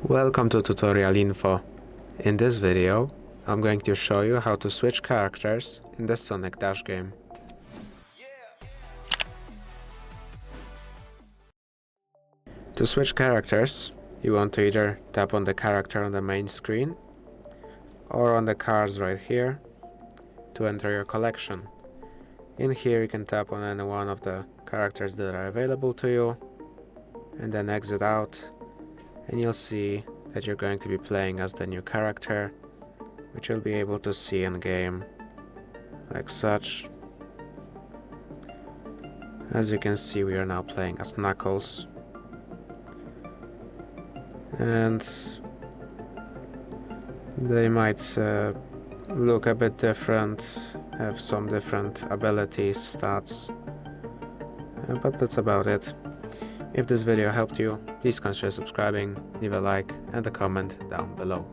Welcome to Tutorial Info. In this video, I'm going to show you how to switch characters in the Sonic Dash game. To switch characters, you want to either tap on the character on the main screen or on the cards right here to enter your collection. In here you can tap on any one of the characters that are available to you and then exit out, and you'll see that you're going to be playing as the new character, which you'll be able to see in game like such. As you can see, we are now playing as Knuckles, and they might look a bit different, have some different abilities, stats, but that's about it. If this video helped you, please consider subscribing, leave a like and a comment down below.